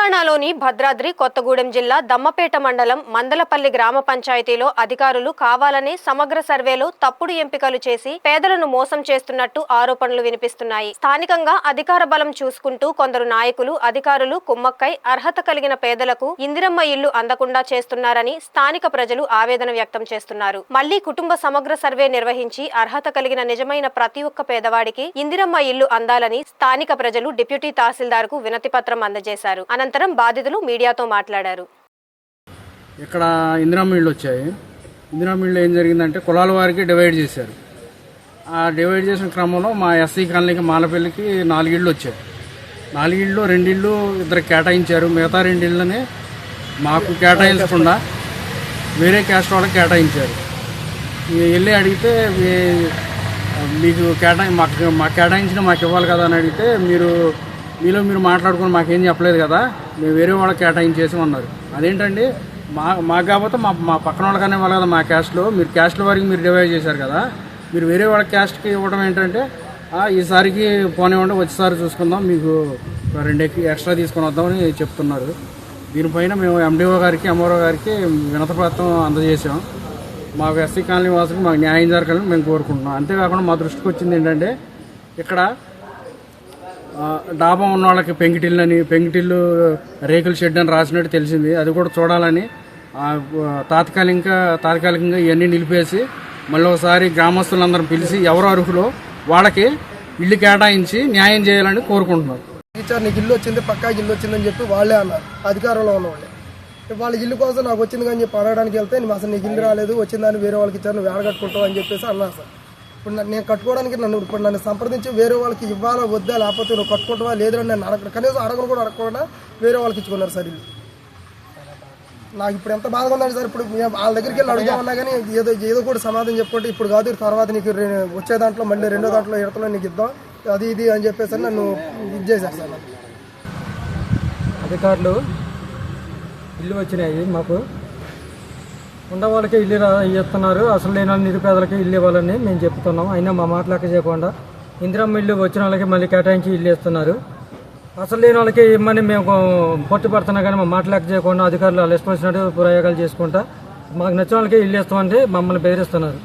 తెలంగాణలోని భద్రాద్రి కొత్తగూడెం జిల్లా దమ్మపేట మండలం మందలపల్లి గ్రామ పంచాయతీలో అధికారులు కావాలనే సమగ్ర సర్వేలో తప్పుడు ఎంపికలు చేసి పేదలను మోసం చేస్తున్నట్టు ఆరోపణలు వినిపిస్తున్నాయి. స్థానికంగా అధికార బలం చూసుకుంటూ కొందరు నాయకులు అధికారులు కుమ్మక్కై అర్హత కలిగిన పేదలకు ఇందిరమ్మ ఇల్లు అందకుండా చేస్తున్నారని స్థానిక ప్రజలు ఆవేదన వ్యక్తం చేస్తున్నారు. మళ్లీ కుటుంబ సమగ్ర సర్వే నిర్వహించి అర్హత కలిగిన నిజమైన ప్రతి ఒక్క పేదవాడికి ఇందిరమ్మ ఇల్లు అందాలని స్థానిక ప్రజలు డిప్యూటీ తహసీల్దార్ కు వినతి పత్రం అందజేశారు. అనంతరం బాధితులు మీడియాతో మాట్లాడారు. ఇక్కడ ఇందిరమ్మ ఇళ్ళు వచ్చాయి. ఇందిరమ్మ ఇళ్ళు ఏం జరిగిందంటే కులాల వారికి డివైడ్ చేశారు. ఆ డివైడ్ చేసిన క్రమంలో మా ఎస్సీ కాలనీకి మాలపల్లికి 4 ఇళ్ళు వచ్చాయి. 4 ఇళ్ళు 2 ఇళ్ళు ఇద్దరికి కేటాయించారు. మిగతా 2 ఇళ్ళని మాకు కేటాయించకుండా వేరే క్యాస్ట్ వాళ్ళకి కేటాయించారు. వెళ్ళి అడిగితే మీకు మాకు కేటాయించిన మాకు ఇవ్వాలి కదా అని అడిగితే మీరు మాట్లాడుకుని మాకేం చెప్పలేదు కదా, మేము వేరే వాళ్ళకి కేటాయించేసి ఉన్నారు. అదేంటండి, మాకు కాకపోతే మా పక్కన వాళ్ళకనే వాళ్ళు కదా మా క్యాస్ట్లో, మీరు క్యాస్ట్ల వారికి మీరు డివైడ్ చేశారు కదా, మీరు వేరే వాళ్ళ క్యాస్ట్కి ఇవ్వడం ఏంటంటే ఈసారికి పోనివ్వండి, వచ్చేసారి చూసుకుందాం, మీకు 2 ఎక్స్ట్రా తీసుకొని వద్దామని చెప్తున్నారు. దీనిపైన మేము ఎండిఓ గారికి ఎంఆర్ఓ గారికి వినతిపత్రం అందజేసాం. మాకు ఎస్సీ కాలనీ వాసులకు మాకు న్యాయం జరగాలని మేము కోరుకుంటున్నాం. అంతేకాకుండా మా దృష్టికి వచ్చింది ఏంటంటే, ఇక్కడ డాబా ఉన్న వాళ్ళకి పెంకిటిల్లు రేకుల షెడ్ అని రాసినట్టు తెలిసింది. అది కూడా చూడాలని తాత్కాలికంగా ఇవన్నీ నిలిపేసి మళ్ళీ ఒకసారి గ్రామస్తులందరం పిలిచి ఎవరు అర్హులో వాళ్ళకి ఇల్లు కేటాయించి న్యాయం చేయాలని కోరుకుంటున్నారు. నీకు ఇల్లు వచ్చింది, పక్కా ఇల్లు వచ్చిందని చెప్పి వాళ్ళే అన్నారు, అధికారంలో ఉన్న వాళ్ళే. వాళ్ళ ఇల్లు కోసం నాకు వచ్చింది కానీ చెప్పి అడగడానికి వెళ్తే అసలు నీకు ఇల్లు రాలేదు, వచ్చిందని వేరే వాళ్ళకి ఇచ్చారు, నువ్వు వేడగట్టుకుంటావు అని చెప్పేసి అన్నారు సార్. ఇప్పుడు నేను కట్టుకోవడానికి నన్ను సంప్రదించి వేరే వాళ్ళకి ఇవ్వాలా వద్దా, లేకపోతే నువ్వు కట్టుకుంటావా లేదని నేను కనీసం అడగను కూడా అడగకుండా వేరే వాళ్ళకి ఇచ్చుకున్నారు సార్ ఇల్లు. నాకు ఇప్పుడు ఎంత బాధగా ఉందండి సార్. ఇప్పుడు వాళ్ళ దగ్గరికి వెళ్ళి అడుగుతామన్నా కానీ ఏదో కూడా సమాధానం చెప్పుకుంటే ఇప్పుడు కాదు, తర్వాత నీకు వచ్చే దాంట్లో మళ్ళీ 2వ దాంట్లో ఇడతలో నీకు ఇద్దాం అది ఇది అని చెప్పేసి నన్ను ఇది చేశారు సార్. అధికారులు ఇల్లు వచ్చినాయి, మాకు ఉన్న వాళ్ళకి ఇల్లు ఇస్తున్నారు, అసలు లేని నిరుపేదలకి ఇల్లు ఇవ్వాలని మేము చెప్తున్నాం. అయినా మా మాట లెక్క చేయకుండా ఇందిరమ్మ ఇల్లు వచ్చిన వాళ్ళకి మళ్ళీ కేటాయించి ఇల్లు ఇస్తున్నారు. అసలు లేని వాళ్ళకి ఇమ్మని మేము పట్టుపడుతున్నా కానీ మా మాట లెక్క చేయకుండా అధికారులు రెస్పాన్సిబిలిటీ ప్రయోగాలు చేసుకుంటా మాకు నచ్చిన వాళ్ళకి ఇల్లు ఇస్తామంటే మమ్మల్ని బెదిరిస్తున్నారు.